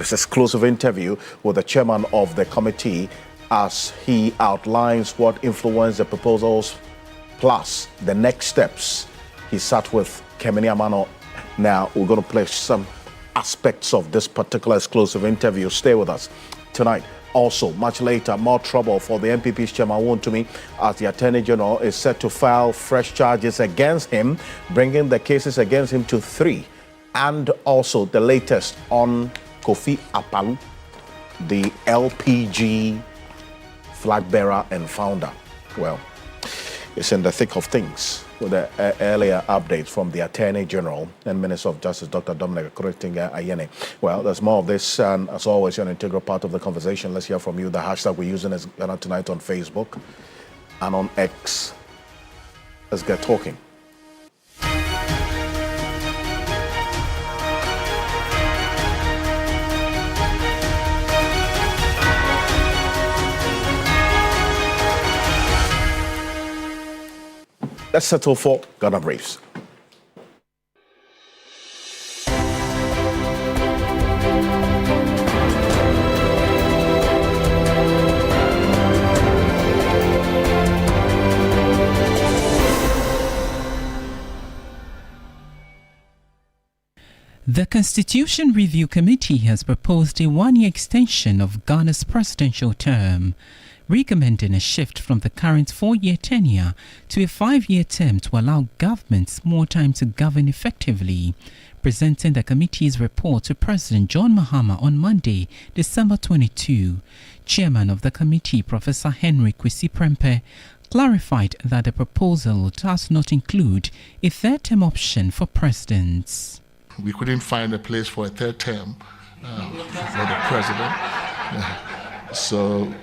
this exclusive interview with the chairman of the committee as he outlines what influenced the proposals plus the next steps. He sat with Kemini Amano. Now we're going to play some aspects of this particular exclusive interview. Stay with us tonight. Also, much later, more trouble for the NPP's chairman Wontumi as the Attorney General is set to file fresh charges against him, bringing the cases against him to 3. And also the latest on Kofi Akpaloo, the LPG flag bearer and founder. Well, it's in the thick of things with the earlier updates from the Attorney General and Minister of Justice, Dr. Dominic Ayine. Well, there's more of this, and as always, you're an integral part of the conversation. Let's hear from you. The hashtag we're using is Ghana Tonight on Facebook and on X. Let's get talking. Let's settle for Ghana Briefs. The Constitution Review Committee has proposed a 1-year extension of Ghana's presidential term, recommending a shift from the current 4-year tenure to a 5-year term to allow governments more time to govern effectively. Presenting the committee's report to President John Mahama on Monday, December 22, Chairman of the committee, Professor Henry Kwesi Prempeh, clarified that the proposal does not include a third-term option for presidents. We couldn't find a place for a third term for the president. So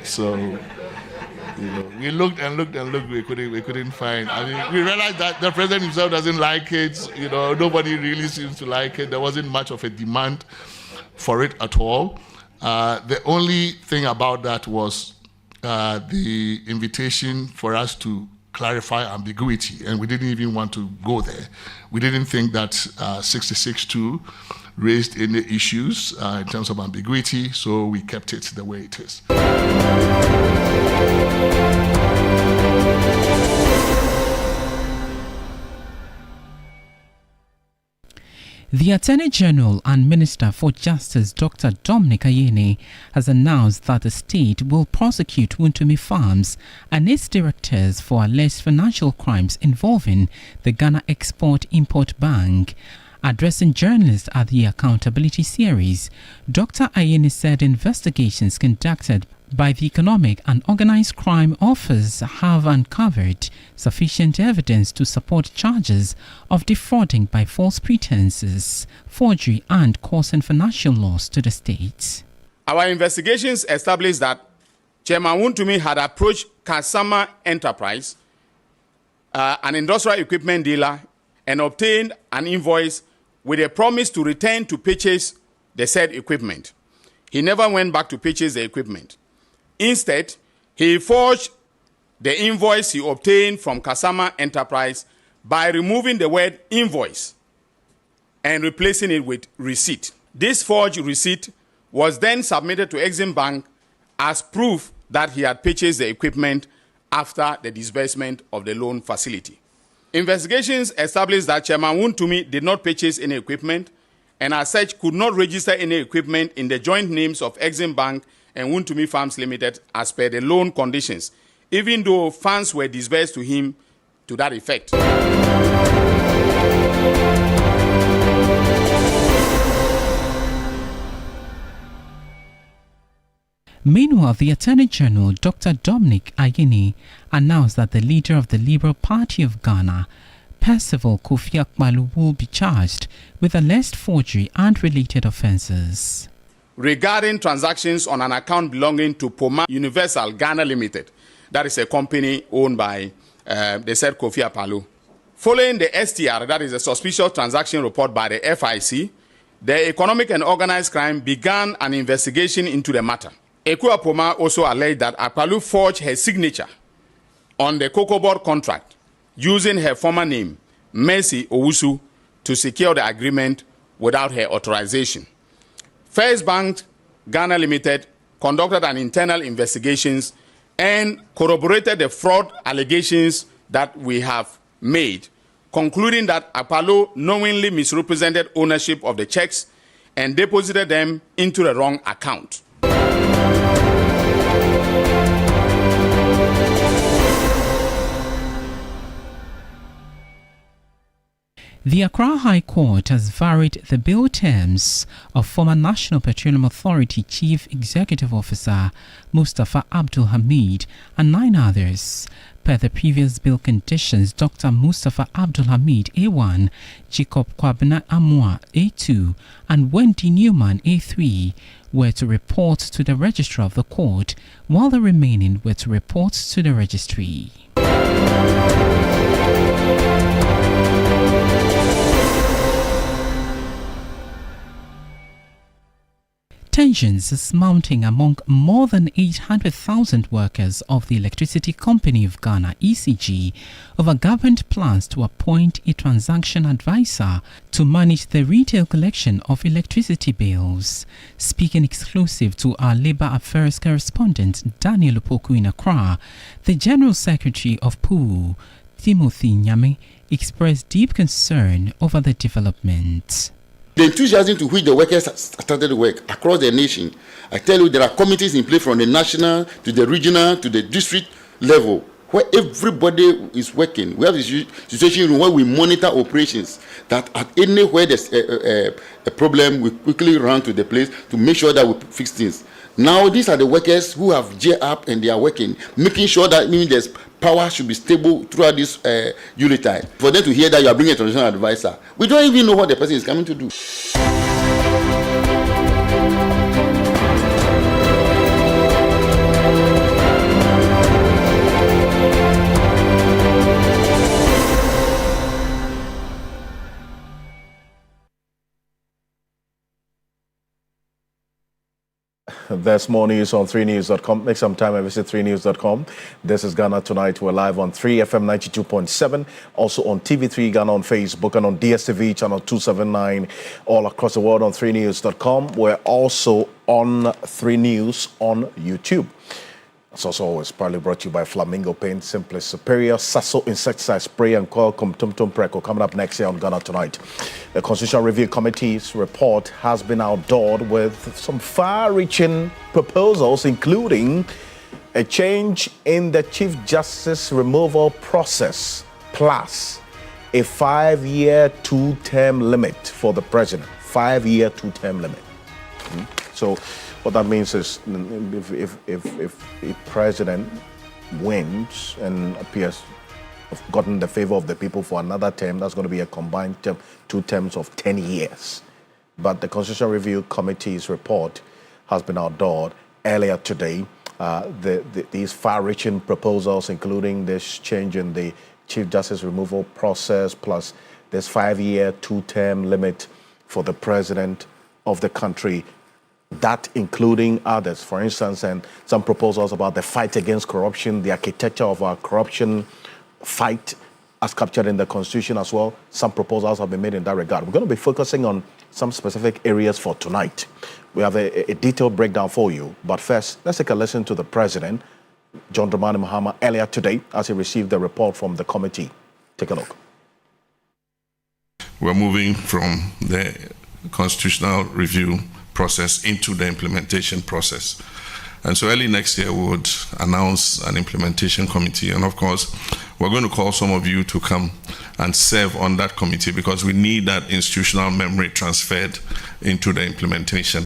we looked and looked and looked. We couldn't find. I mean, we realized that the president himself doesn't like it. Nobody really seems to like it. There wasn't much of a demand for it at all. The only thing about that was the invitation for us to clarify ambiguity, and we didn't even want to go there. We didn't think that 66.2 raised any issues in terms of ambiguity, so we kept it the way it is. The Attorney General and Minister for Justice, Dr. Dominic Ayine, has announced that the state will prosecute Wontumi Farms and its directors for alleged financial crimes involving the Ghana Export-Import Bank. Addressing journalists at the Accountability Series, Dr. Ayine said investigations conducted by the Economic and Organized Crime Office have uncovered sufficient evidence to support charges of defrauding by false pretenses, forgery, and causing financial loss to the state. Our investigations established that Chairman Wontumi had approached Kasama Enterprise, an industrial equipment dealer, and obtained an invoice with a promise to return to purchase the said equipment. He never went back to purchase the equipment. Instead, he forged the invoice he obtained from Kasama Enterprise by removing the word invoice and replacing it with receipt. This forged receipt was then submitted to Exim Bank as proof that he had purchased the equipment after the disbursement of the loan facility. Investigations established that Chairman Wontumi did not purchase any equipment and as such could not register any equipment in the joint names of Exim Bank and Wontumi Farms Limited as per the loan conditions, even though funds were disbursed to him to that effect. Meanwhile, the Attorney General, Dr. Dominic Ayine, announced that the leader of the Liberal Party of Ghana, Percival Kofi Akpaloo, will be charged with alleged forgery and related offences. Regarding transactions on an account belonging to Poma Universal Ghana Limited, that is a company owned by the said Kofi Akpaloo. Following the STR, that is a suspicious transaction report by the FIC, the Economic and Organized Crime began an investigation into the matter. Ekua Poma also alleged that Akpaloo forged her signature on the cocoa board contract using her former name, Mercy Owusu, to secure the agreement without her authorization. First Bank Ghana Limited conducted an internal investigations and corroborated the fraud allegations that we have made, concluding that Akpaloo knowingly misrepresented ownership of the checks and deposited them into the wrong account. The Accra High Court has varied the bill terms of former National Petroleum Authority Chief Executive Officer Mustafa Abdul Hamid and 9 others. Per the previous bill conditions, Dr. Mustafa Abdul Hamid A1, Jacob Kwabena Amwa A2, and Wendy Newman A3 were to report to the registrar of the court, while the remaining were to report to the registry. Tensions is mounting among more than 800,000 workers of the Electricity Company of Ghana, ECG, over government plans to appoint a transaction advisor to manage the retail collection of electricity bills. Speaking exclusive to our Labour Affairs correspondent Daniel Opoku in Accra, the General Secretary of PUU, Timothy Nyame, expressed deep concern over the development. The enthusiasm to which the workers started work across the nation, I tell you, there are committees in place from the national to the regional to the district level where everybody is working. We have a situation where we monitor operations that at anywhere there's a problem, we quickly run to the place to make sure that we fix things. Now, these are the workers who have geared up and they are working, making sure that there's power should be stable throughout this unit time. For them to hear that you are bringing a transitional advisor, we don't even know what the person is coming to do. There's more news on 3news.com. Make some time and visit 3news.com. This is Ghana Tonight. We're live on 3FM 92.7. Also on TV3 Ghana on Facebook and on DSTV channel 279 all across the world on 3news.com. We're also on 3 News on YouTube. It's also always proudly brought to you by Flamingo Paint, Simply Superior, Sasso Insecticide Spray and Qualcomm Tum Tum Preco. Coming up next year on Ghana Tonight. The Constitutional Review Committee's report has been outdoored with some far-reaching proposals, including a change in the Chief Justice removal process, plus a 5-year 2-term limit for the president. 5-year 2-term limit. So what that means is if a president wins and appears to have gotten the favor of the people for another term, that's going to be a combined term, 2 terms of 10 years. But the Constitutional Review Committee's report has been outdoored earlier today. These far-reaching proposals, including this change in the Chief Justice removal process, plus this 5-year 2-term limit for the president of the country, that including others, for instance, and some proposals about the fight against corruption, the architecture of our corruption fight as captured in the Constitution as well. Some proposals have been made in that regard. We're going to be focusing on some specific areas for tonight. We have a detailed breakdown for you. But first, let's take a listen to the President, John Dramani Mahama, earlier today as he received the report from the committee. Take a look. We're moving from the constitutional review process into the implementation process. And so early next year, we would announce an implementation committee. And of course, we're going to call some of you to come and serve on that committee because we need that institutional memory transferred into the implementation.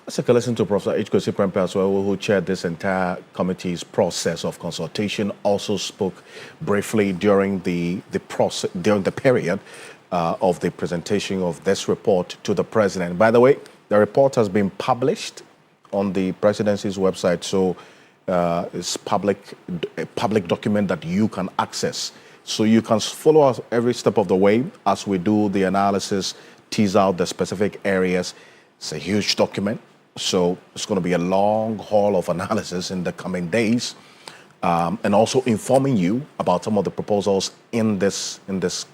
Let's take a listen to Professor H. Kwesi Prempeh as well, who chaired this entire committee's process of consultation, also spoke briefly during the process, during the period of the presentation of this report to the president. By the way, the report has been published on the presidency's website, so it's a public document that you can access. So you can follow us every step of the way as we do the analysis, tease out the specific areas. It's a huge document, so it's going to be a long haul of analysis in the coming days. And also informing you about some of the proposals in this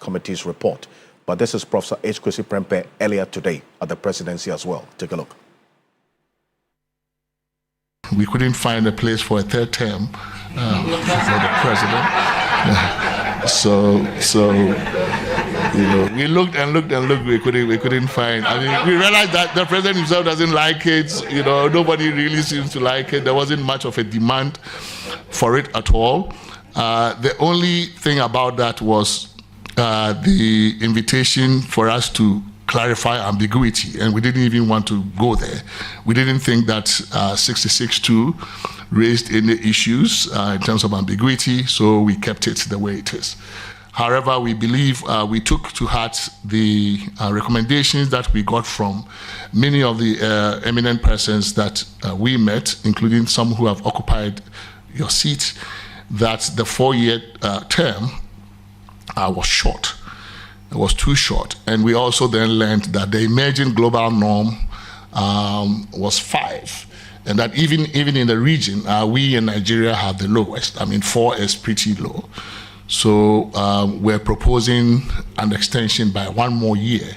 committee's report. But this is Professor H. Kwesi Prempeh earlier today at the presidency as well. Take a look. We couldn't find a place for a third term for the president. We looked and looked and looked. We couldn't find. I mean, we realized that the president himself doesn't like it. Nobody really seems to like it. There wasn't much of a demand for it at all. The only thing about that was the invitation for us to clarify ambiguity, and we didn't even want to go there. We didn't think that 66.2 raised any issues in terms of ambiguity, so we kept it the way it is. However, we believe we took to heart the recommendations that we got from many of the eminent persons that we met, including some who have occupied your seat, that the 4-year term was short. It was too short. And we also then learned that the emerging global norm was 5. And that even in the region, we in Nigeria have the lowest. I mean, 4 is pretty low. So we're proposing an extension by 1 more year.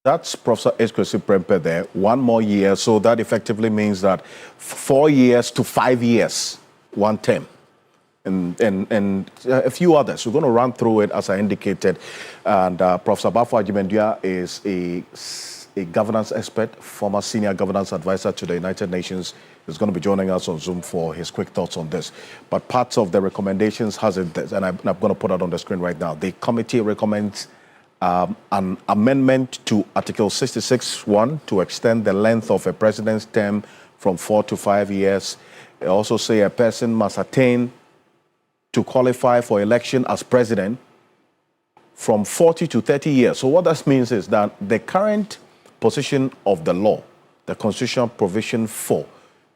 That's Professor H. Kwesi Prempeh there, 1 more year. So that effectively means that 4 years to 5 years, 1 term. And a few others. We're going to run through it as I indicated. And Professor Bafo Agyeman-Duah is a governance expert, former senior governance advisor to the United Nations. He's going to be joining us on Zoom for his quick thoughts on this. But parts of the recommendations has it, and I'm going to put it on the screen right now. The committee recommends an amendment to Article 66(1) to extend the length of a president's term from 4 to 5 years. They also say a person must attain to qualify for election as president from 40 to 30 years. So what that means is that the current position of the law, the constitutional provision for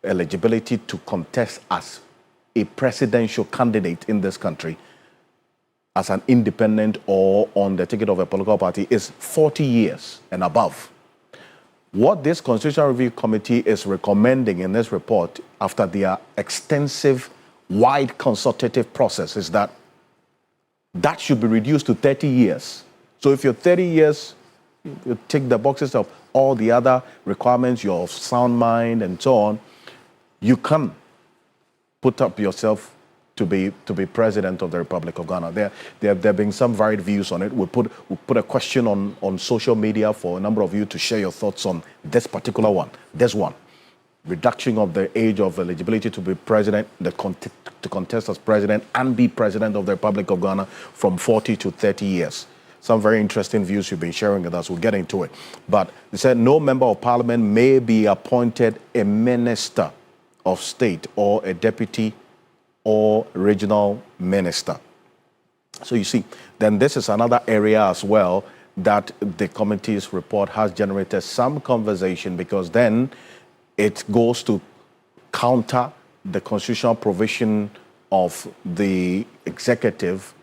eligibility to contest as a presidential candidate in this country, as an independent or on the ticket of a political party, is 40 years and above. What this Constitutional Review Committee is recommending in this report, after their extensive wide consultative process, is that should be reduced to 30 years. So if you're 30 years, you tick the boxes of all the other requirements, you're of sound mind and so on, you can put up yourself to be president of the Republic of Ghana. There have been some varied views on it. We'll put a question on social media for a number of you to share your thoughts on this particular one. This one. Reduction of the age of eligibility to be president, to contest as president and be president of the Republic of Ghana from 40 to 30 years. Some very interesting views you've been sharing with us. We'll get into it. But they said no member of parliament may be appointed a minister of state or a deputy or regional minister. So you see, then this is another area as well that the committee's report has generated some conversation, because then it goes to counter the constitutional provision of the executive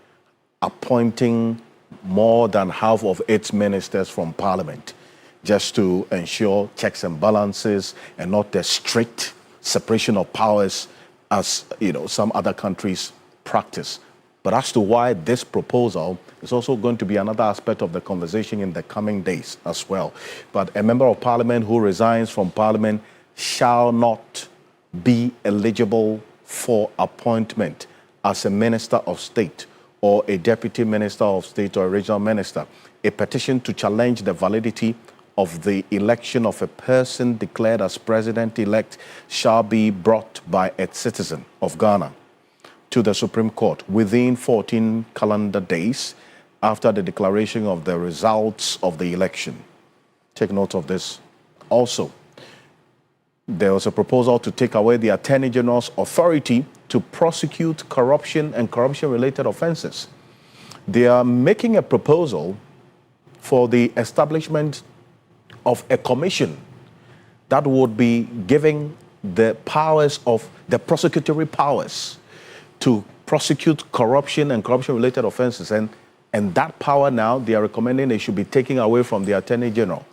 appointing more than half of its ministers from parliament, just to ensure checks and balances and not the strict separation of powers as some other countries practice. But as to why this proposal is also going to be another aspect of the conversation in the coming days as well. But a member of parliament who resigns from parliament shall not be eligible for appointment as a minister of state or a deputy minister of state or a regional minister. A petition to challenge the validity of the election of a person declared as president-elect shall be brought by a citizen of Ghana to the Supreme Court within 14 calendar days after the declaration of the results of the election. Take note of this. Also, there was a proposal to take away the Attorney General's authority to prosecute corruption and corruption-related offenses. They are making a proposal for the establishment of a commission that would be giving the powers of the prosecutory powers to prosecute corruption and corruption-related offenses. And that power now, they are recommending it should be taken away from the Attorney General.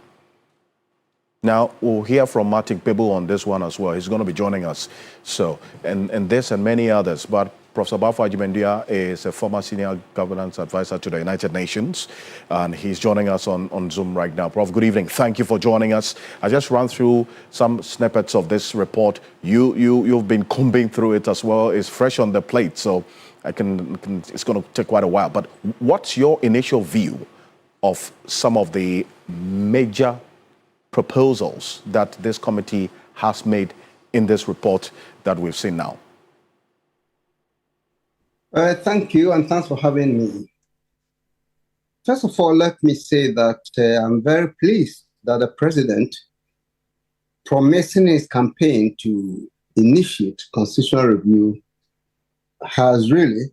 Now, we'll hear from Martin Kpebu on this one as well. He's going to be joining us. So, and this and many others. But Professor Bafo Agyemang-Duah is a former senior governance advisor to the United Nations, and he's joining us on Zoom right now. Prof, good evening. Thank you for joining us. I just ran through some snippets of this report. You've been combing through it as well. It's fresh on the plate, so it's going to take quite a while. But what's your initial view of some of the major proposals that this committee has made in this report that we've seen now? Thank you, and thanks for having me. First of all, let me say that I'm very pleased that the president, promising his campaign to initiate constitutional review, has really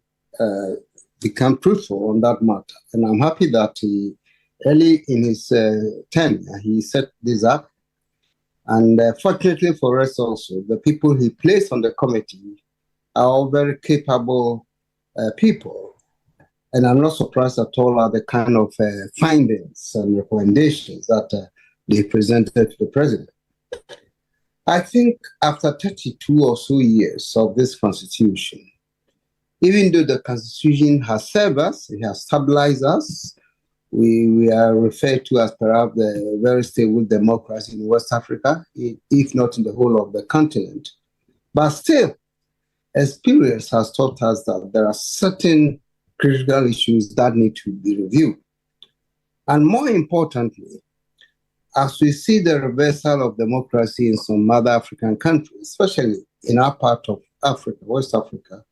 become truthful on that matter. And I'm happy that early in his tenure, he set this up. And fortunately for us also, the people he placed on the committee are all very capable people. And I'm not surprised at all at the kind of findings and recommendations that they presented to the president. I think after 32 or so years of this constitution, even though the constitution has served us, it has stabilized us, we are referred to as perhaps the very stable democracy in West Africa, if not in the whole of the continent. But still, experience has taught us that there are certain critical issues that need to be reviewed. And more importantly, as we see the reversal of democracy in some other African countries, especially in our part of Africa, West Africa,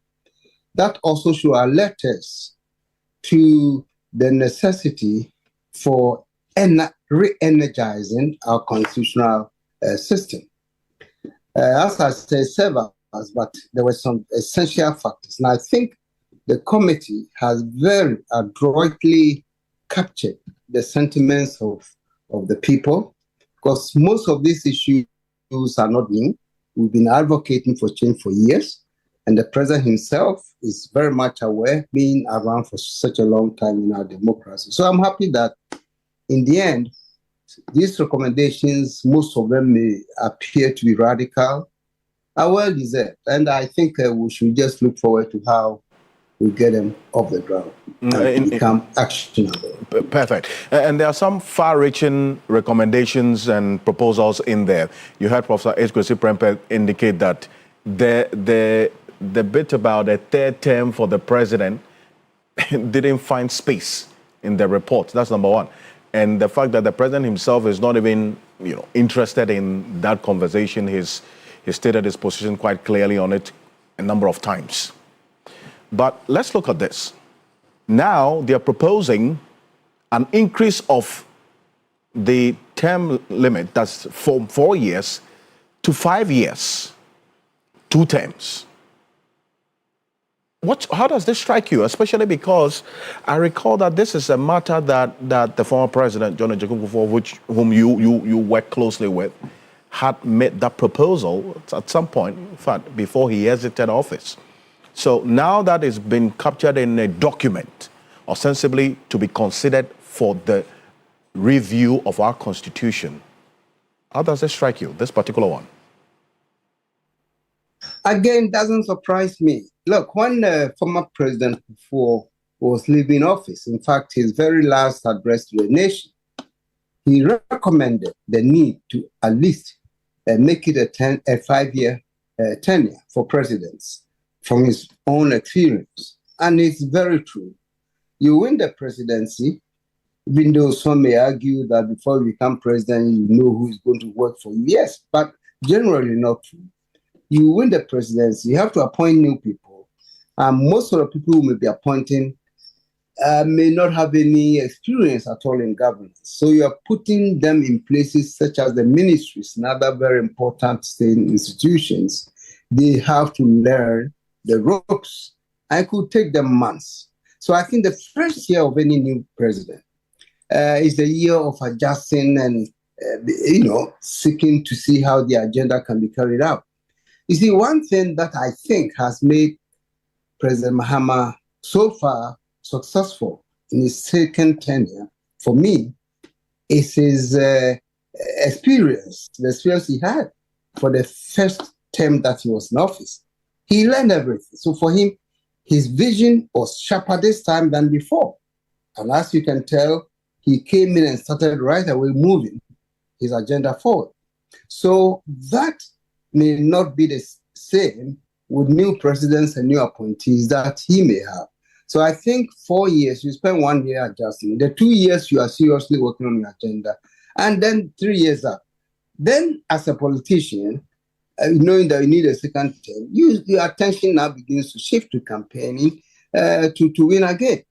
that also should alert us to the necessity for re-energizing our constitutional system. As I said, several, but there were some essential factors. And I think the committee has very adroitly captured the sentiments of the people, because most of these issues are not new. We've been advocating for change for years, and the president himself is very much aware, being around for such a long time in our democracy. So I'm happy that in the end, these recommendations, most of them may appear to be radical, are well deserved. And I think we should just look forward to how we get them off the ground and become actionable. Perfect. And there are some far-reaching recommendations and proposals in there. You heard Professor H. Kwesi Prempeh indicate that the bit about a third term for the president didn't find space in the report. That's number one. And the fact that the president himself is not even, interested in that conversation, he stated his position quite clearly on it a number of times. But let's look at this. Now they're proposing an increase of the term limit, that's from 4 years to 5 years, 2 terms. How does this strike you? Especially because I recall that this is a matter that the former president, John Agyeku Kufuor, whom you work closely with, had made that proposal at some point, in fact, before he exited office. So now that it's been captured in a document, ostensibly to be considered for the review of our constitution, how does this strike you, this particular one? Again, doesn't surprise me. Look, when former President Kufuor was leaving office, in fact, his very last address to the nation, he recommended the need to at least make it a 5-year tenure for presidents from his own experience. And it's very true. You win the presidency, even though some may argue that before you become president, you know who is going to work for you. Yes, but generally not true. You win the presidency, you have to appoint new people. And most of the people who may be appointing may not have any experience at all in governance. So you are putting them in places such as the ministries and other very important state institutions. They have to learn the ropes. I could take them months. So I think the first year of any new president is the year of adjusting and, seeking to see how the agenda can be carried out. You see, one thing that I think has made President Mahama so far successful in his second tenure, for me, is his experience, the experience he had for the first term that he was in office. He learned everything. So for him, his vision was sharper this time than before. And as you can tell, he came in and started right away moving his agenda forward. So that may not be the same with new presidents and new appointees that he may have. So I think 4 years, you spend 1 year adjusting. The 2 years, you are seriously working on your agenda. And then 3 years up. Then as a politician, knowing that you need a second term, your attention now begins to shift to campaigning to win again.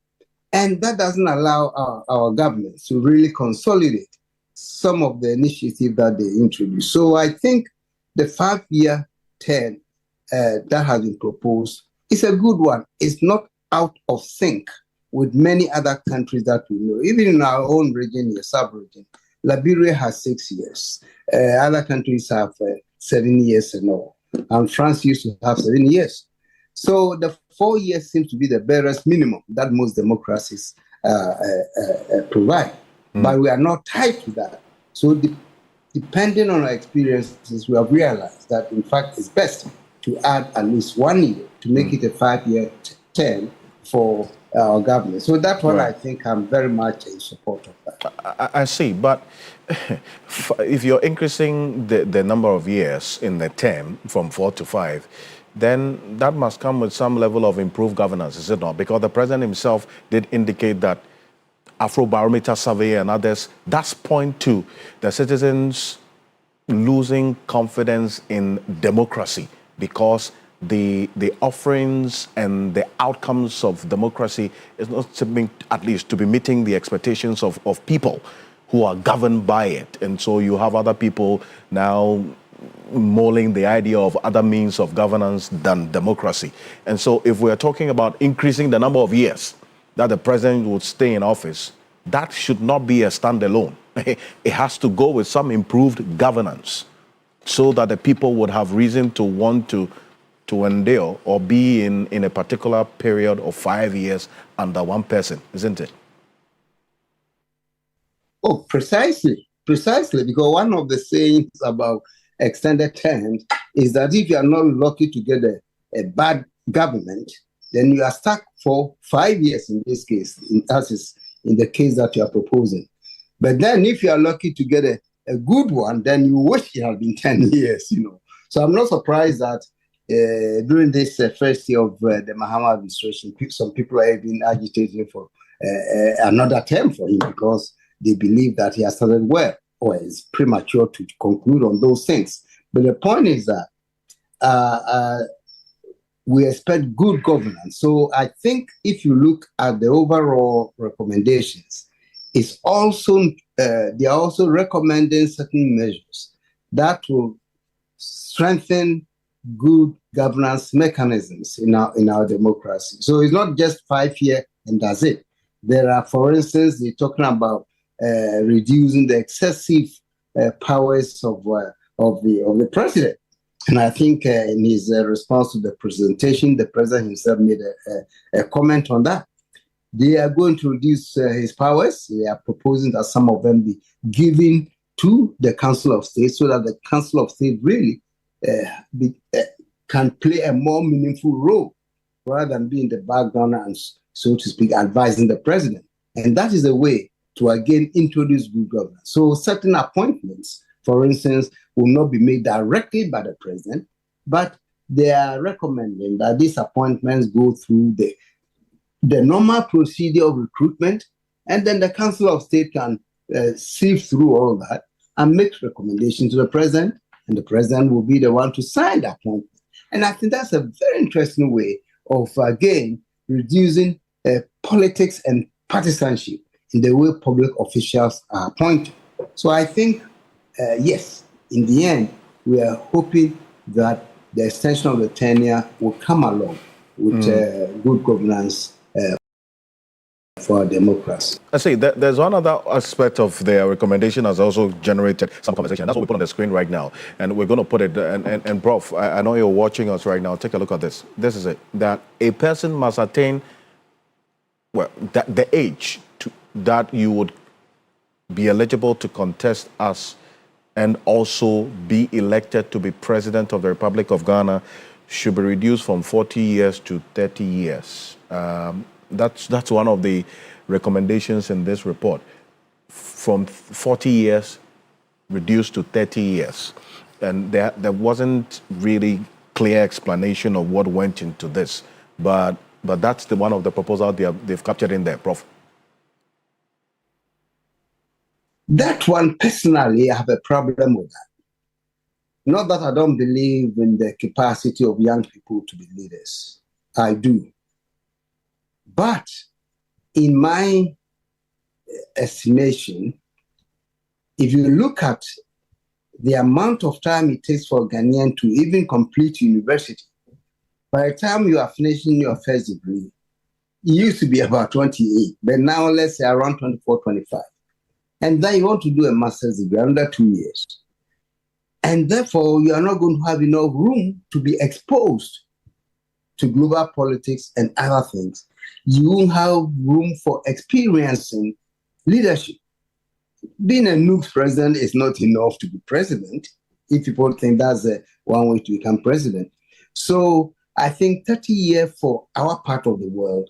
And that doesn't allow our governments to really consolidate some of the initiatives that they introduced. So I think the 5-year term that has been proposed is a good one. It's not out of sync with many other countries that we know. Even in our own region, the sub-region, Liberia has 6 years. Other countries have 7 years and all. And France used to have 7 years. So the 4 years seems to be the barest minimum that most democracies provide. But we are not tied to that. So depending on our experiences, we have realized that, in fact, it's best to add at least 1 year to make it a 5-year term for our government. So that's what I think I'm very much in support of that. I see, but if you're increasing the number of years in the term from 4 to 5, then that must come with some level of improved governance, is it not? Because the president himself did indicate that Afrobarometer survey and others, that's point to the citizens losing confidence in democracy because the offerings and the outcomes of democracy is not something, at least, to be meeting the expectations of people who are governed by it. And so you have other people now mulling the idea of other means of governance than democracy. And so if we're talking about increasing the number of years that the president would stay in office, that should not be a standalone. It has to go with some improved governance so that the people would have reason to want to endure or be in a particular period of 5 years under one person, isn't it? Oh, precisely, because one of the sayings about extended terms is that if you are not lucky to get a bad government, then you are stuck for 5 years in this case, as is in the case that you are proposing. But then if you are lucky to get a good one, then you wish it had been 10 years, So I'm not surprised that during this first year of the Mahama administration, some people are even agitating for another term for him because they believe that he has started well, or it's premature to conclude on those things. But the point is that we expect good governance. So I think if you look at the overall recommendations, it's also they are also recommending certain measures that will strengthen good governance mechanisms in our democracy. So it's not just 5 years and that's it. There are, for instance, they're talking about reducing the excessive powers of the president. And I think in his response to the presentation, the president himself made a comment on that. They are going to reduce his powers. They are proposing that some of them be given to the Council of State so that the Council of State really can play a more meaningful role rather than be in the background and, so to speak, advising the president. And that is a way to again introduce good governance. So certain appointments, for instance, will not be made directly by the president, but they are recommending that these appointments go through the normal procedure of recruitment, and then the Council of State can sift through all that and make recommendations to the president, and the president will be the one to sign the appointment. And I think that's a very interesting way of, again, reducing politics and partisanship in the way public officials are appointed. So I think, yes, in the end, we are hoping that the extension of the tenure will come along with good governance for our democracy. I see. There's one other aspect of their recommendation has also generated some conversation. That's what we put on the screen right now. And we're going to put it, and Prof, I know you're watching us right now. Take a look at this. This is it. That a person must attain, the age that you would be eligible to contest as and also be elected to be president of the Republic of Ghana should be reduced from 40 years to 30 years. That's one of the recommendations in this report. From 40 years reduced to 30 years. And there wasn't really clear explanation of what went into this. But that's one of the proposals they've captured in there, Prof. That one, personally, I have a problem with that. Not that I don't believe in the capacity of young people to be leaders. I do. But in my estimation, if you look at the amount of time it takes for a Ghanaian to even complete university, by the time you are finishing your first degree, it used to be about 28, but now let's say around 24, 25. And then you want to do a master's degree under 2 years. And therefore, you are not going to have enough room to be exposed to global politics and other things. You won't have room for experiencing leadership. Being a NUG president is not enough to be president, if people think that's one way to become president. So I think 30 years for our part of the world.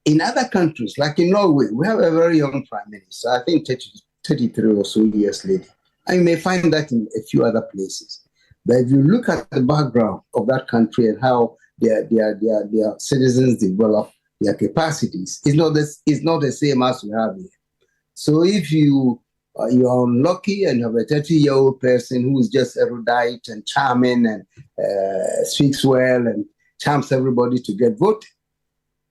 In other countries, like in Norway, we have a very young prime minister, I think 33 or so years later. And you may find that in a few other places. But if you look at the background of that country and how their citizens develop their capacities, it's not the same as we have here. So if you are unlucky and you have a 30-year-old person who is just erudite and charming and speaks well and charms everybody to get voted,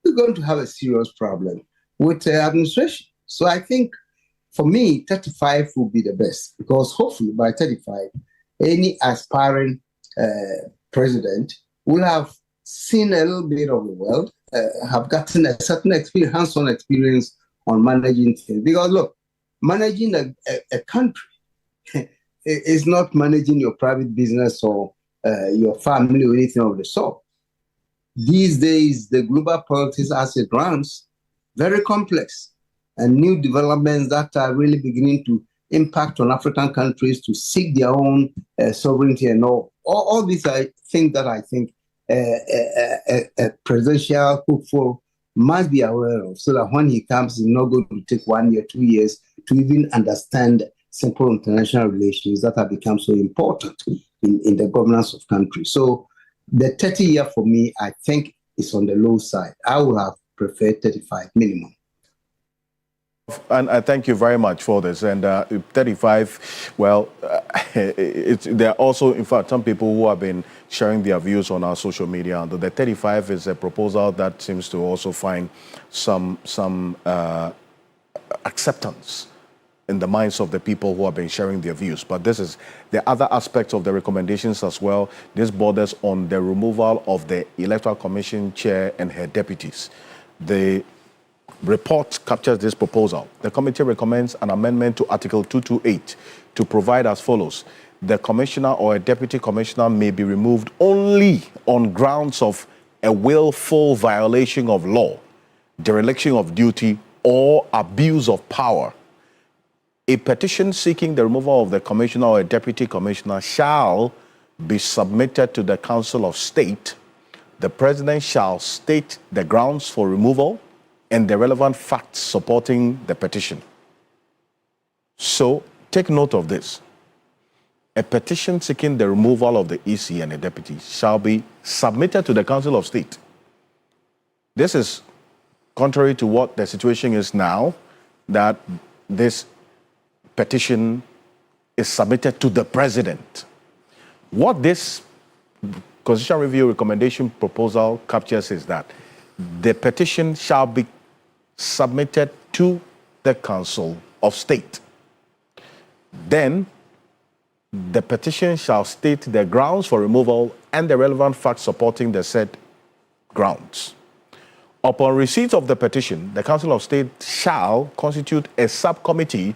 we're going to have a serious problem with administration. So I think, for me, 35 will be the best, because hopefully by 35, any aspiring president will have seen a little bit of the world, have gotten a certain experience, hands-on experience on managing things. Because look, managing a country is not managing your private business or your family or anything of the sort. These days, the global politics as it runs, very complex, and new developments that are really beginning to impact on African countries to seek their own sovereignty and all these are things that I think a presidential hopeful must be aware of, so that when he comes, he's not going to take 1 year, 2 years to even understand simple international relations that have become so important in the governance of countries. So the 30 year for me, I think, is on the low side. I would have preferred 35 minimum. And I thank you very much for this. And 35, well, there are also, in fact, some people who have been sharing their views on our social media. And the 35 is a proposal that seems to also find some acceptance in the minds of the people who have been sharing their views. But this is the other aspects of the recommendations as well. This borders on the removal of the Electoral Commission chair and her deputies. The report captures this proposal. The committee recommends an amendment to Article 228 to provide as follows. The commissioner or a deputy commissioner may be removed only on grounds of a willful violation of law, dereliction of duty, or abuse of power. A petition seeking the removal of the commissioner or a deputy commissioner shall be submitted to the Council of State. The president shall state the grounds for removal and the relevant facts supporting the petition. So take note of this. A petition seeking the removal of the EC and a deputy shall be submitted to the Council of State. This is contrary to what the situation is now, that this petition is submitted to the president. What this Constitutional Review Recommendation proposal captures is that the petition shall be submitted to the Council of State. Then the petition shall state the grounds for removal and the relevant facts supporting the said grounds. Upon receipt of the petition, the Council of State shall constitute a subcommittee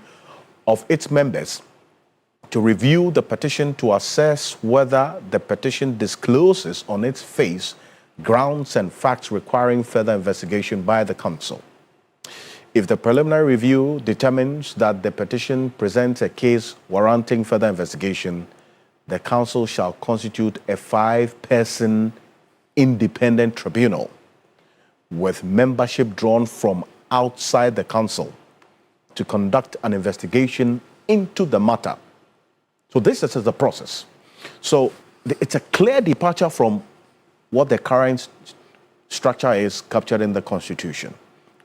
of its members to review the petition to assess whether the petition discloses on its face grounds and facts requiring further investigation by the Council. If the preliminary review determines that the petition presents a case warranting further investigation, the council shall constitute a 5-person independent tribunal with membership drawn from outside the council to conduct an investigation into the matter. So this is the process. So it's a clear departure from what the current structure is captured in the Constitution.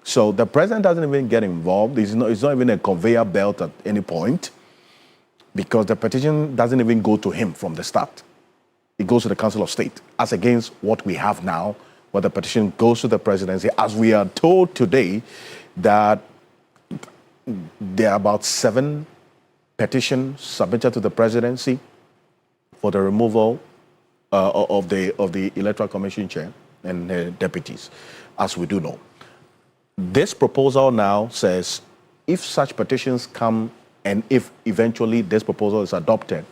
So the president doesn't even get involved. It's not even a conveyor belt at any point, because the petition doesn't even go to him from the start. It goes to the Council of State, as against what we have now, where the petition goes to the presidency. As we are told today that there are about 7 petitions submitted to the presidency for the removal of the Electoral Commission chair and deputies, as we do know. This proposal now says if such petitions come, and if eventually this proposal is adopted,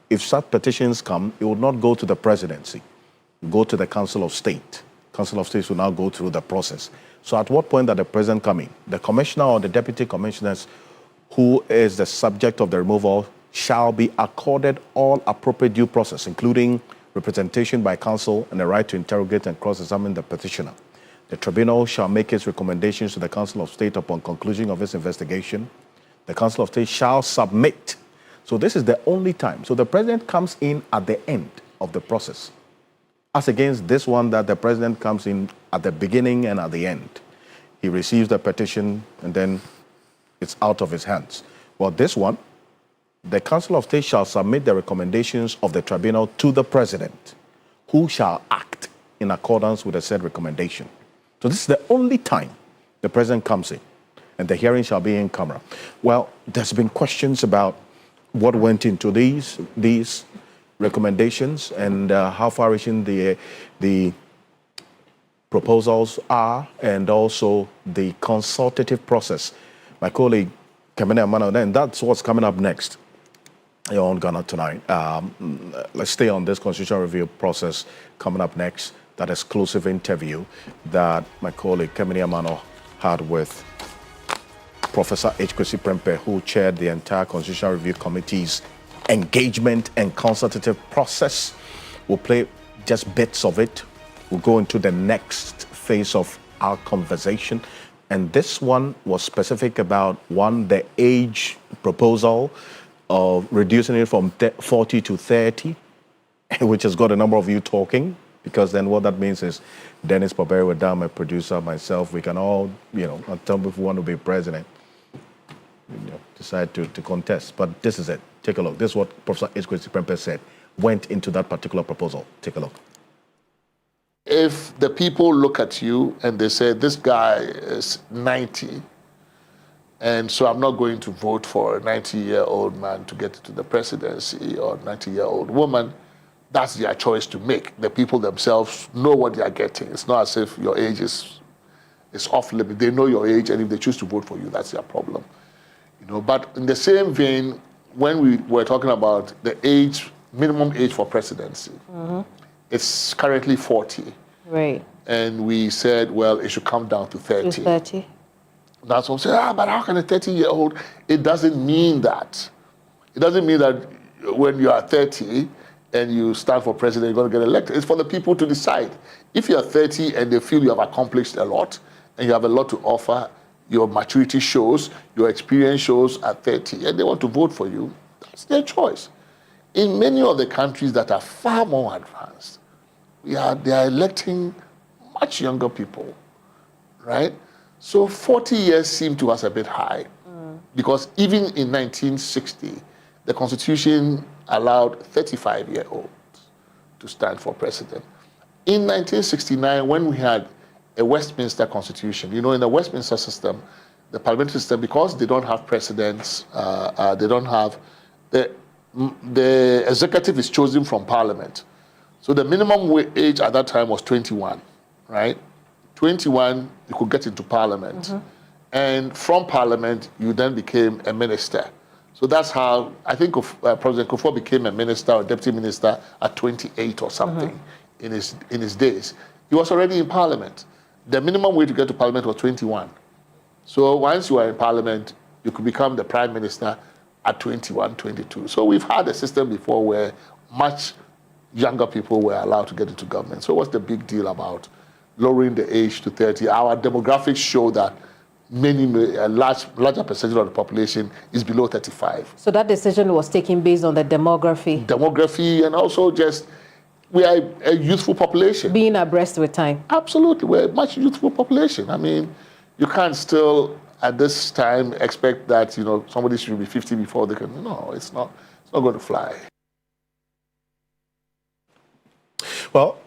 if such petitions come, it will not go to the presidency, go to the Council of State. Council of States will now go through the process. So at what point that the president come in? The commissioner or the deputy commissioners who is the subject of the removal shall be accorded all appropriate due process, including representation by counsel and the right to interrogate and cross-examine the petitioner. The tribunal shall make its recommendations to the Council of State upon conclusion of its investigation. The Council of State shall submit. So this is the only time. So the president comes in at the end of the process, as against this one that the president comes in at the beginning and at the end. He receives the petition and then it's out of his hands. Well, this one, the Council of State shall submit the recommendations of the tribunal to the president, who shall act in accordance with the said recommendation. So this is the only time the president comes in, and the hearing shall be in camera. Well, there's been questions about what went into these recommendations and how far-reaching the proposals are, and also the consultative process. My colleague, Kamene Amano, and that's what's coming up next on Ghana Tonight. Let's stay on this constitutional review process coming up next, that exclusive interview that my colleague Kamene Amano had with Professor H. Kwesi Prempeh, who chaired the entire Constitutional Review Committee's engagement and consultative process. We'll play just bits of it. We'll go into the next phase of our conversation. And this one was specific about, one, the age proposal of reducing it from 40 to 30, which has got a number of you talking, because then what that means is Dennis Poberi, my producer, myself, we can all, tell me if we want to be president, decide to contest. But this is it. Take a look. This is what Professor H. Kwesi Prempeh said went into that particular proposal. Take a look. If the people look at you and they say, this guy is 90, and so I'm not going to vote for a 90-year-old man to get to the presidency, or a 90-year-old woman, that's their choice to make. The people themselves know what they are getting. It's not as if your age is off limit. They know your age, and if they choose to vote for you, that's their problem. But in the same vein, when we were talking about the minimum age for presidency, it's currently 40. Right. And we said, well, it should come down to 30. To 30. That's what I'm saying, but how can a 30-year-old? It doesn't mean that. It doesn't mean that when you are 30 and you stand for president, you're going to get elected. It's for the people to decide. If you're 30 and they feel you have accomplished a lot and you have a lot to offer, your maturity shows, your experience shows at 30, and they want to vote for you, that's their choice. In many of the countries that are far more advanced, they are electing much younger people, right? So 40 years seem to us a bit high, because even in 1960, the Constitution allowed 35-year-olds to stand for president. In 1969, when we had a Westminster Constitution, in the Westminster system, the parliamentary system, because they don't have presidents, they don't have, the executive is chosen from Parliament. So the minimum age at that time was 21, right? 21, you could get into Parliament. And from Parliament, you then became a minister. So that's how, I think President Kufuor became a minister or deputy minister at 28 or something in his days. He was already in Parliament. The minimum way to get to Parliament was 21. So once you are in Parliament, you could become the Prime Minister at 21, 22. So we've had a system before where much younger people were allowed to get into government. So what's the big deal about lowering the age to 30? Our demographics show that a larger percentage of the population is below 35. So that decision was taken based on the demography? Demography, and also just we are a youthful population. Being abreast with time? Absolutely. We're a much youthful population. I mean, you can't still, at this time, expect that, somebody should be 50 before they can. No, it's not going to fly. Well,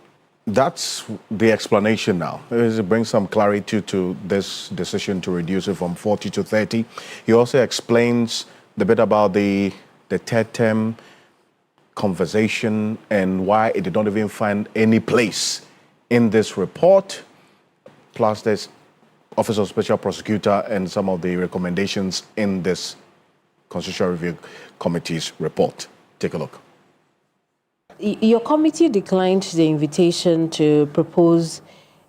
that's the explanation now. It brings some clarity to this decision to reduce it from 40 to 30. He also explains the bit about the third term conversation and why it did not even find any place in this report. Plus, there's Office of Special Prosecutor and some of the recommendations in this Constitutional Review Committee's report. Take a look. Your committee declined the invitation to propose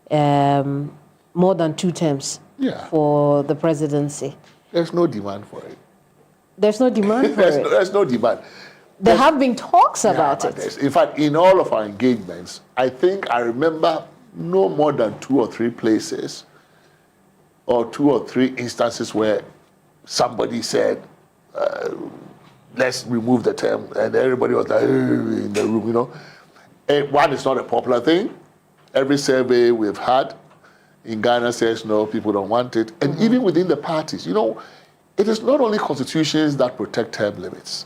more than 2 terms for the presidency. There's no demand for it. There's no demand for it? There's no demand. There have been talks about it. In fact, in all of our engagements, I think I remember no more than 2 or 3 places or 2 or 3 instances where somebody said, let's remove the term, and everybody was like, in the room, And one, it's not a popular thing. Every survey we've had in Ghana says, no, people don't want it. And even within the parties, it is not only constitutions that protect term limits.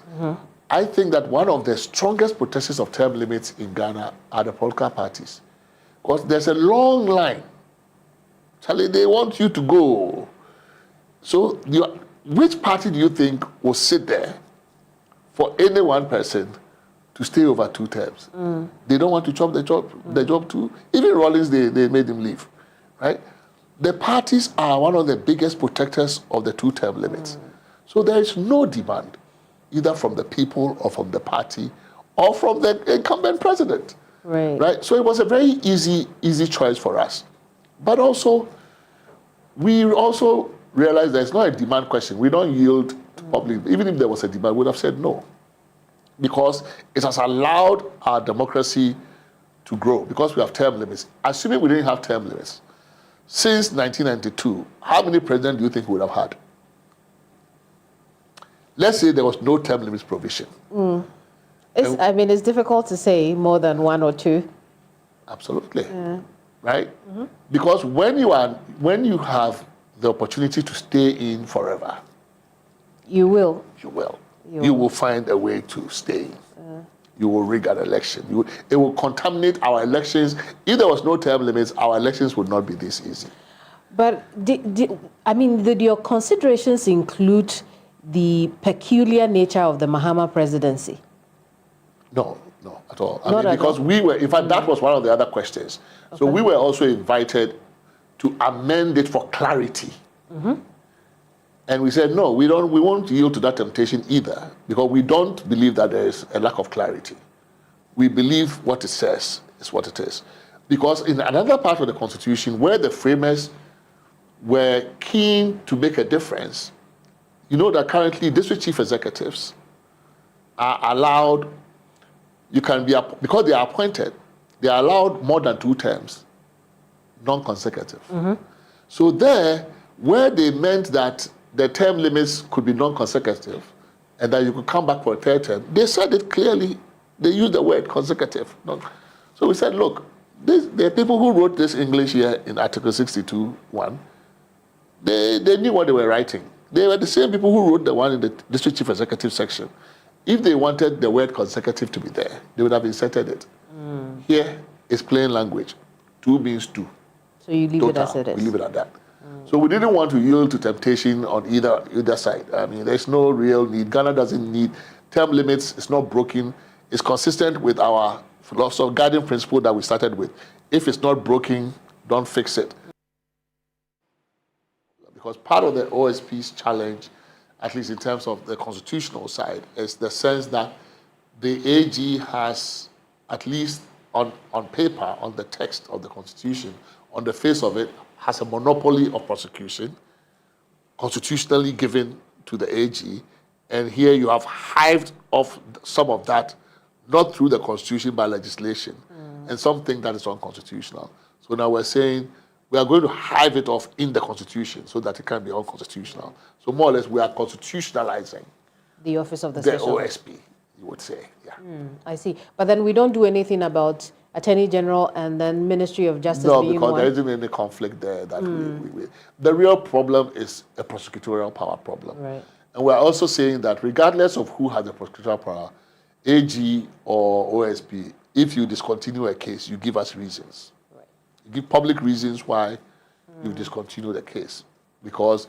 I think that one of the strongest protections of term limits in Ghana are the political parties. Because there's a long line. Charlie, they want you to go. So which party do you think will sit there for any one person to stay over 2 terms? They don't want to chop the job too. Even Rawlings, they made him leave, right? The parties are one of the biggest protectors of the 2-term limits. So there is no demand, either from the people or from the party or from the incumbent president. Right? So it was a very easy choice for us. But also, we also realized that it's not a demand question. We don't yield to public. Even if there was a demand, we would have said no. Because it has allowed our democracy to grow, because we have term limits. Assuming we didn't have term limits, since 1992, how many presidents do you think we would have had? Let's say there was no term limits provision. It's difficult to say more than 1 or 2. Absolutely. Right? Because when you have the opportunity to stay in forever, you will. You will find a way to stay in. You will rig an election. It will contaminate our elections. If there was no term limits, our elections would not be this easy. But did your considerations include the peculiar nature of the Mahama presidency? No, at all. Because we were, in fact, that was one of the other questions. Okay. So we were also invited to amend it for clarity. And we said, no, we won't yield to that temptation either, because we don't believe that there is a lack of clarity. We believe what it says is what it is. Because in another part of the Constitution, where the framers were keen to make a difference, that currently district chief executives are allowed, because they are appointed, they are allowed more than 2 terms, non-consecutive. So there, where they meant that the term limits could be non-consecutive and that you could come back for a 3rd term, they said it clearly. They used the word consecutive. So we said, look, the people who wrote this English here in Article 62(1), they knew what they were writing. They were the same people who wrote the one in the district chief executive section. If they wanted the word consecutive to be there, they would have inserted it. Here is plain language. 2 means 2. So you leave Total. It as it is. We leave it at that. So we didn't want to yield to temptation on either side. There's no real need. Ghana doesn't need term limits. It's not broken. It's consistent with our philosophy, guiding principle that we started with. If it's not broken, don't fix it. Because part of the OSP's challenge, at least in terms of the constitutional side, is the sense that the AG has, at least on paper, on the text of the Constitution, on the face of it, has a monopoly of prosecution, constitutionally given to the AG, and here you have hived off some of that not through the constitution, by legislation. And something that is unconstitutional. So now we're saying we are going to hive it off in the constitution so that it can be unconstitutional. So more or less, we are constitutionalizing the office of the the special OSP, you would say. Yeah. I see. But then we don't do anything about Attorney General and then Ministry of Justice No, being because one? there isn't any conflict there. That we the real problem is a prosecutorial power problem. Right. And we're also saying that regardless of who has the prosecutorial power, AG or OSP, if you discontinue a case, you give us reasons. Right. You give public reasons why you discontinue the case. Because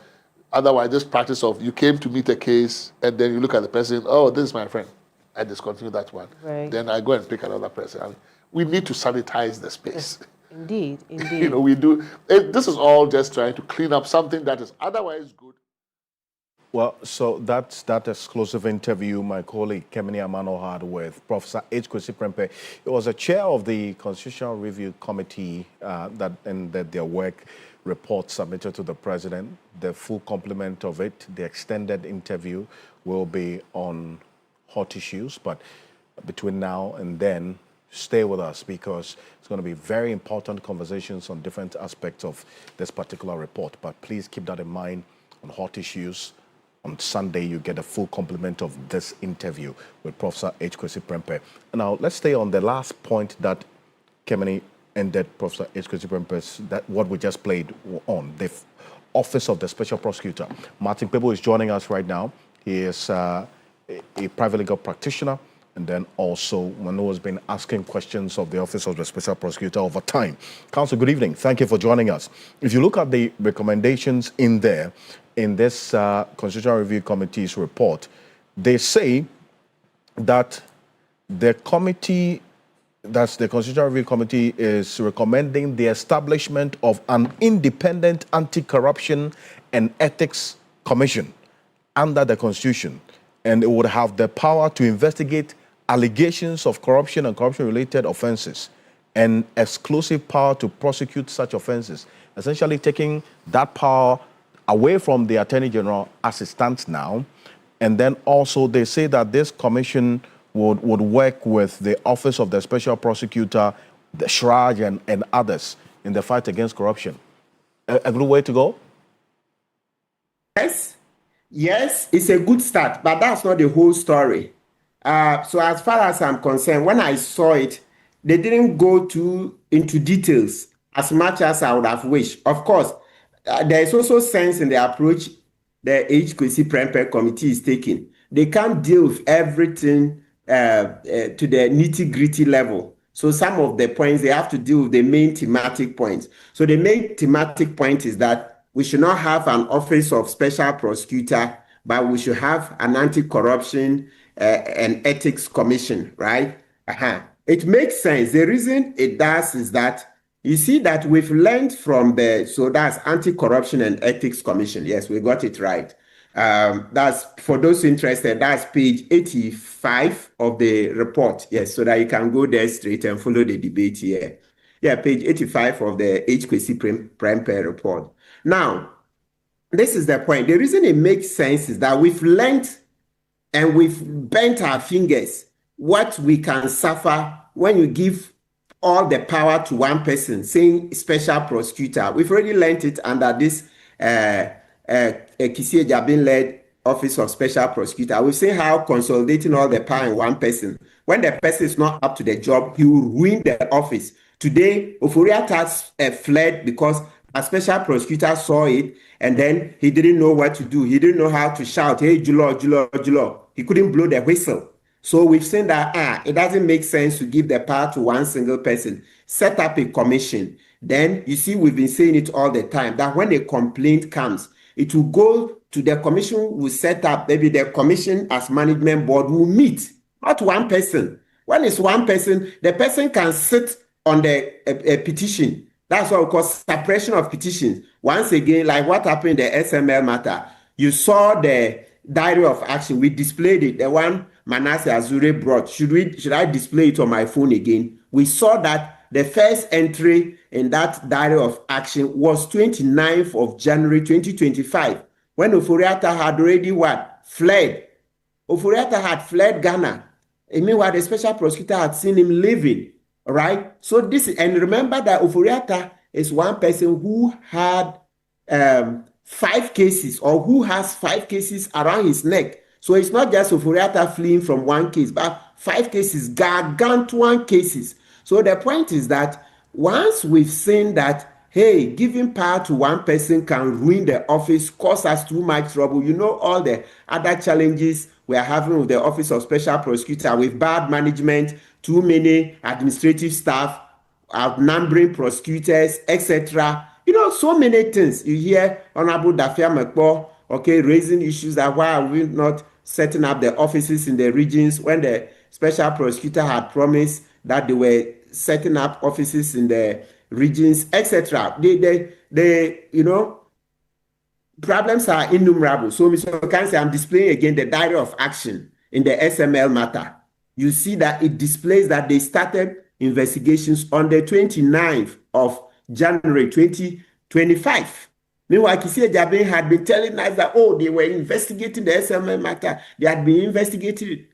otherwise, this practice of you came to meet a case and then you look at the person, oh, this is my friend, I discontinue that one. Right. Then I go and pick another person. I mean, we need to sanitize the space. Indeed, indeed. You know, we do. This is all just trying to clean up something that is otherwise good. Well, so that's that exclusive interview my colleague Kemini Amano had with Professor H. Kwesi Prempeh. He was a chair of the Constitutional Review Committee that their work report submitted to the president. The full complement of it, the extended interview, will be on hot issues. But between now and then, stay with us because it's going to be very important conversations on different aspects of this particular report. But please keep that in mind on hot issues. On Sunday, you get a full complement of this interview with Professor H. Kwesi Prempeh. Now, let's stay on the last point that Kemini ended Professor H. Kwesi Prempeh's, that what we just played on, the Office of the Special Prosecutor. Martin Pebo is joining us right now. He is a private legal practitioner, and then also one who has been asking questions of the Office of the Special Prosecutor over time. Counsel, good evening. Thank you for joining us. If you look at the recommendations in there, in this Constitutional Review Committee's report, they say that the committee, that's the Constitutional Review Committee, is recommending the establishment of an independent anti-corruption and ethics commission under the Constitution, and it would have the power to investigate allegations of corruption and corruption-related offenses and exclusive power to prosecute such offenses, essentially taking that power away from the Attorney General as it stands now. And then also they say that this commission would work with the Office of the Special Prosecutor, the SHRAJ, and others in the fight against corruption. A good way to go? Yes, it's a good start, but that's not the whole story. So as far as I'm concerned, when I saw it, they didn't go into details as much as I would have wished. Of course, there is also sense in the approach the H. Kwesi Prempeh committee is taking. They can't deal with everything to the nitty-gritty level. So some of the points, they have to deal with the main thematic points. So the main thematic point is that we should not have an Office of Special Prosecutor, but we should have an anti-corruption and ethics commission, right? It makes sense. The reason it does is that you see that we've learned from so that's Anti-Corruption and Ethics Commission. Yes, we got it right. That's, for those interested, that's page 85 of the report. Yes, so that you can go there straight and follow the debate here. Yeah, page 85 of the H. Kwesi Prempeh report. Now, this is the point. The reason it makes sense is that we've learned and we've bent our fingers what we can suffer when you give all the power to one person, saying special prosecutor. We've already learned it under this Kissie Jabin-led Office of Special Prosecutor. We've seen how consolidating all the power in one person, when the person is not up to the job, he will ruin the office. Today, Ofori-Atta fled because a special prosecutor saw it, and then he didn't know what to do. He didn't know how to shout, hey, Julo, Julo, Julo. He couldn't blow the whistle. So we've seen that it doesn't make sense to give the power to one single person. Set up a commission. Then, you see, we've been saying it all the time, that when a complaint comes, it will go to the commission, will set up, maybe the commission as management board will meet, not one person. When it's one person, the person can sit on the petition. That's what we call suppression of petitions. Once again, like what happened in the SML matter, you saw the diary of action. We displayed it, the one Manasseh Azure brought. Should I display it on my phone again? We saw that the first entry in that diary of action was 29th of January 2025, when Ofori-Atta had already what? Fled. Ofori-Atta had fled Ghana. Meanwhile, the special prosecutor had seen him leaving, right? So this, and remember that Oforiatta is one person who had 5 cases, or who has 5 cases around his neck. So it's not just Oforiatta fleeing from one case, but 5 cases, gargantuan cases. So the point is that once we've seen that, hey, giving power to one person can ruin the office, cause us too much trouble, you know, all the other challenges we are having with the Office of Special Prosecutor, with bad management, too many administrative staff, outnumbering prosecutors, etc. You know, so many things. You hear Honorable Dafia Mekpo, okay, raising issues that why are we not setting up the offices in the regions when the special prosecutor had promised that they were setting up offices in the regions, etc. You know, problems are innumerable. So, Mr. Okansi, I'm displaying again the diary of action in the SML matter. You see that it displays that they started investigations on the 29th of January 2025. Meanwhile, Kisi Ejabin had been telling us that, oh, they were investigating the SML matter. They had been investigating it.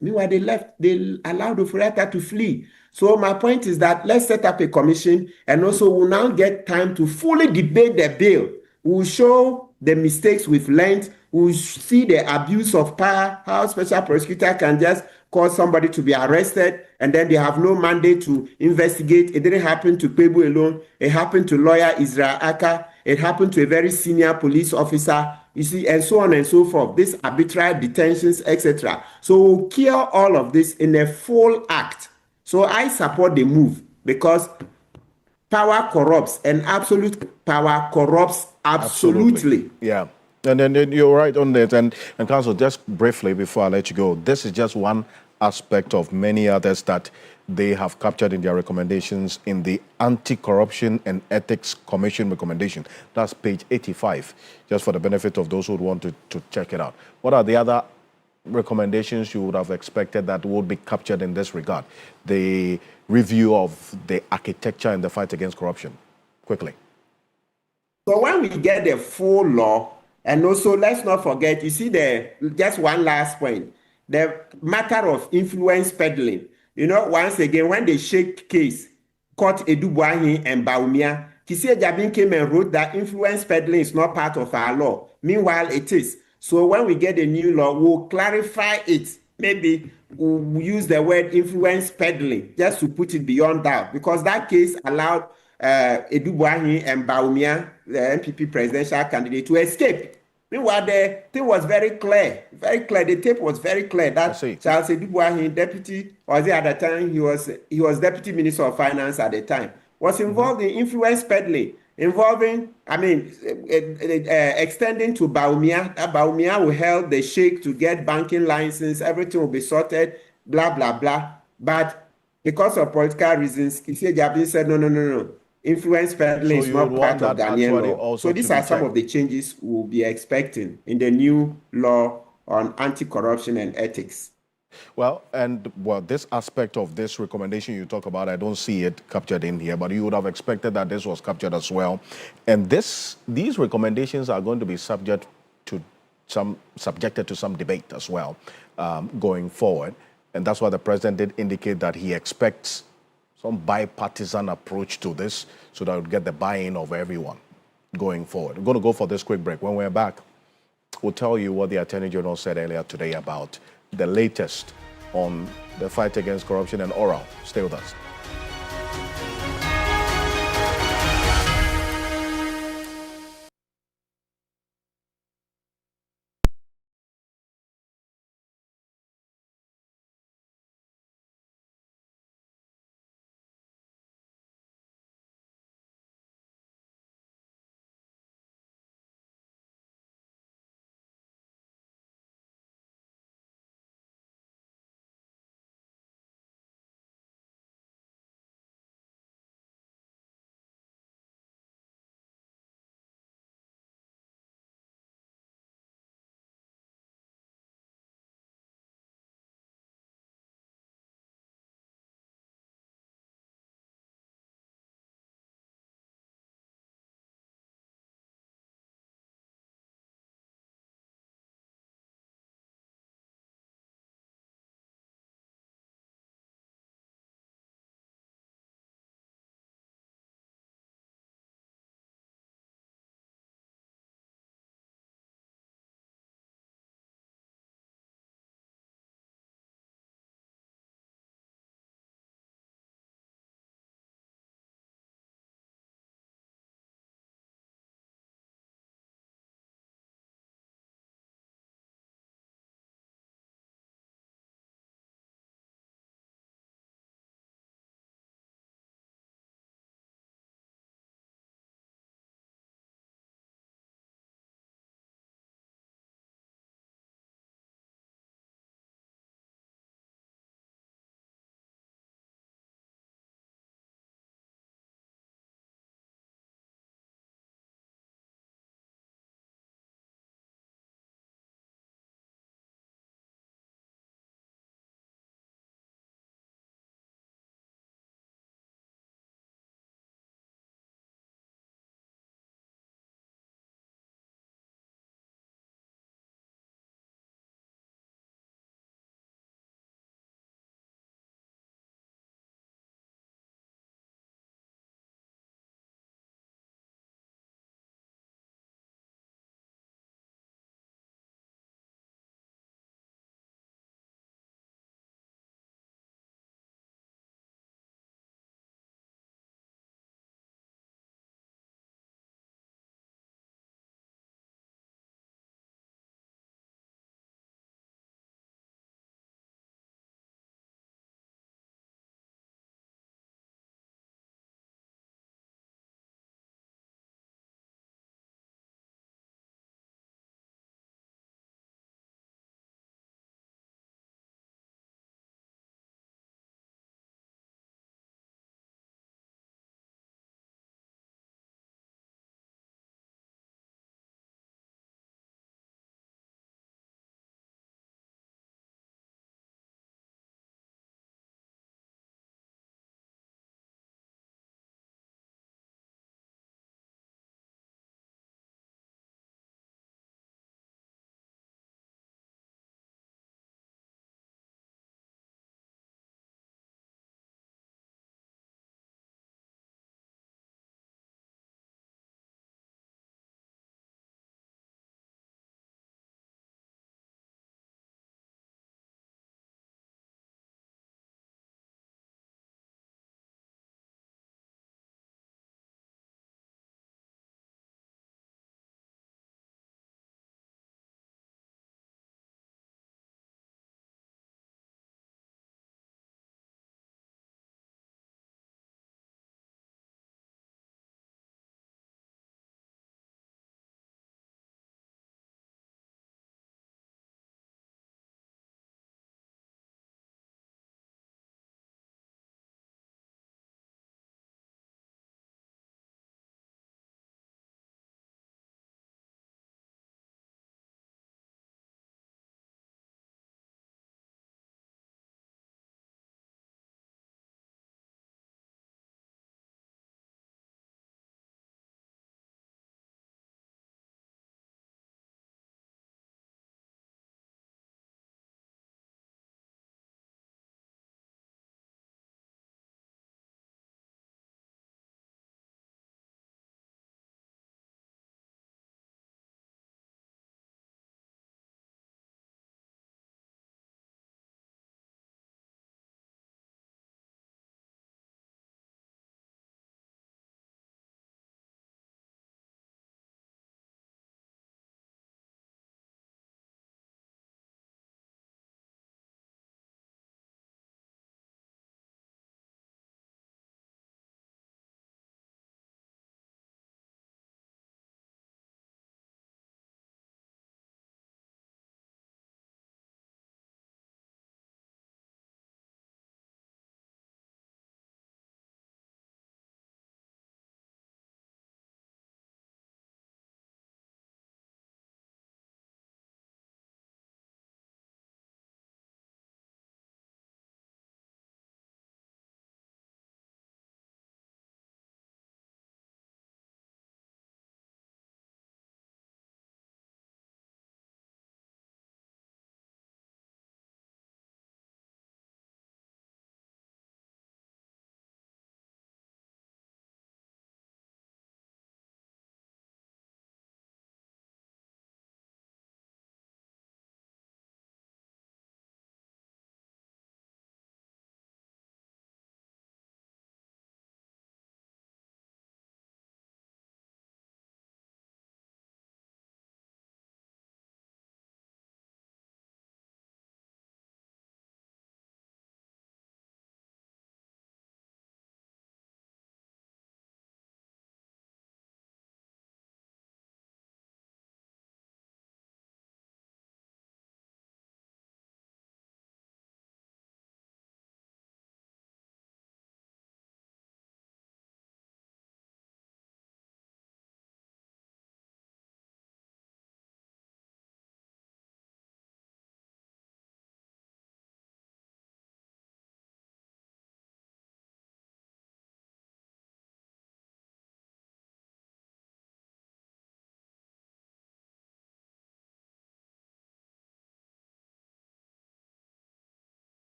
Meanwhile, they left. They allowed Oforiatta to flee. So my point is that let's set up a commission, and also we'll now get time to fully debate the bill. We'll show the mistakes we've learned. We'll see the abuse of power, how special prosecutor can just cause somebody to be arrested, and then they have no mandate to investigate. It didn't happen to Kpebu alone. It happened to lawyer Israel Aka. It happened to a very senior police officer, you see, and so on and so forth. These arbitrary detentions, etc. So we'll cure all of this in a full act. So I support the move because power corrupts, and absolute power corrupts absolutely. Yeah. And then you're right on that. And Counsel, just briefly before I let you go, this is just one aspect of many others that they have captured in their recommendations in the Anti-Corruption and Ethics Commission recommendation. That's page 85, just for the benefit of those who would want to check it out. What are the other recommendations you would have expected that would be captured in this regard? The review of the architecture in the fight against corruption. Quickly. So when we get the full law, and also let's not forget, you see, just one last point, the matter of influence peddling. You know, once again, when they shake case, caught Edubuahi and Baumia, Kisi Ejabin came and wrote that influence peddling is not part of our law. Meanwhile, it is. So when we get a new law, we'll clarify it. Maybe we'll use the word influence peddling just to put it beyond doubt, because that case allowed Edubuahi and Baumia, the NPP presidential candidate, to escape. Meanwhile, the thing was very clear, very clear. The tape was very clear that Charles Edubuahi, deputy, or at the time he was deputy minister of finance at the time, was involved in influence peddling, involving, extending to Baumia. That Baumia will help the sheikh to get banking license. Everything will be sorted, blah blah blah. But because of political reasons, Kisi Ejabin said no. Influence peddling is not part of Ghanaian law. So these are some of the changes we'll be expecting in the new law on anti-corruption and ethics. Well, this aspect of this recommendation you talk about, I don't see it captured in here, but you would have expected that this was captured as well. And these recommendations are going to be subjected to some debate as well going forward. And that's why the president did indicate that he expects some bipartisan approach to this so that we'll get the buy-in of everyone going forward. We're going to go for this quick break. When we're back, we'll tell you what the Attorney General said earlier today about the latest on the fight against corruption and oral. Stay with us.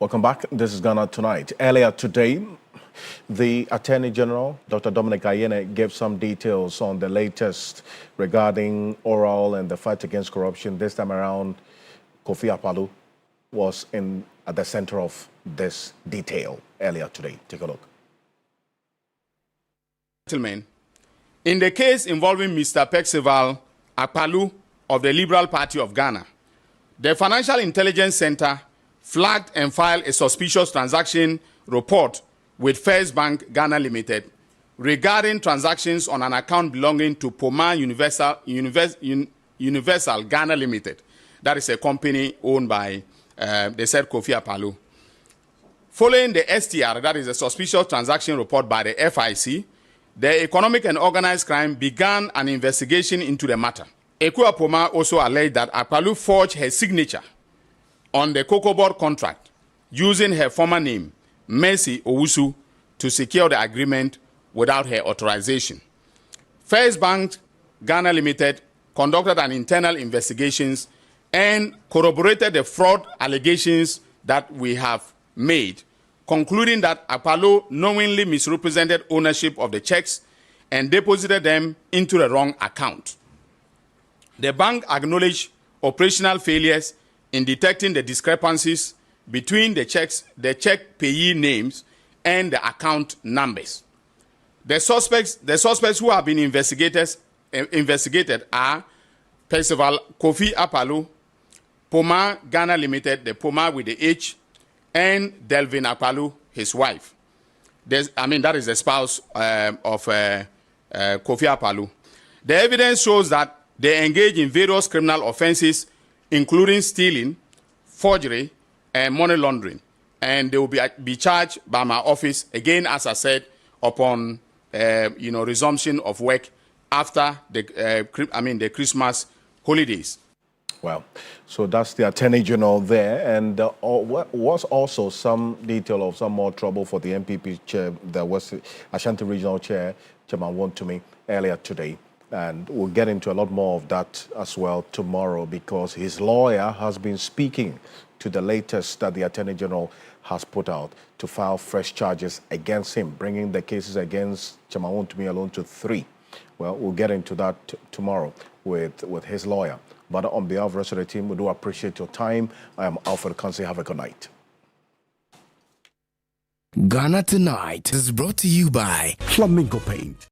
Welcome back. This is Ghana Tonight. Earlier today, the Attorney General, Dr. Dominic Ayine, gave some details on the latest regarding oral and the fight against corruption. This time around, Kofi Akpaloo was at the center of this detail earlier today. Take a look. Gentlemen, in the case involving Mr. Percival Akpaloo of the Liberal Party of Ghana, the Financial Intelligence Center flagged and filed a suspicious transaction report with First Bank Ghana Limited regarding transactions on an account belonging to Poma Universal Ghana Limited. That is a company owned by the said Kofi Akpaloo. Following the STR, that is a suspicious transaction report by the FIC, the Economic and Organized Crime began an investigation into the matter. Ekua Poma also alleged that Akpaloo forged her signature on the cocoa board contract using her former name, Mercy Owusu, to secure the agreement without her authorization. First Bank Ghana Limited conducted an internal investigations and corroborated the fraud allegations that we have made, concluding that Akpaloo knowingly misrepresented ownership of the checks and deposited them into the wrong account. The bank acknowledged operational failures in detecting the discrepancies between the check payee names and the account numbers. The suspects who have been investigated are Percival Kofi Akpaloo, Poma Ghana Limited, the Poma with the H, and Delvin Akpaloo, his wife. That is the spouse of Kofi Akpaloo. The evidence shows that they engage in various criminal offenses, including stealing, forgery, and money laundering. And they will be charged by my office, again, as I said, upon resumption of work after the Christmas holidays. Well, so that's the Attorney General there. And was also some detail of some more trouble for the MPP chair, the West Ashanti Regional Chair, Chairman Wontumi, earlier today. And we'll get into a lot more of that as well tomorrow, because his lawyer has been speaking to the latest that the Attorney General has put out to file fresh charges against him, bringing the cases against Chairman Wontumi alone to 3. Well, we'll get into that tomorrow with his lawyer. But on behalf of the rest of the team, we do appreciate your time. I am Alfred Kansi. Have a good night. Ghana Tonight is brought to you by Flamingo Paint.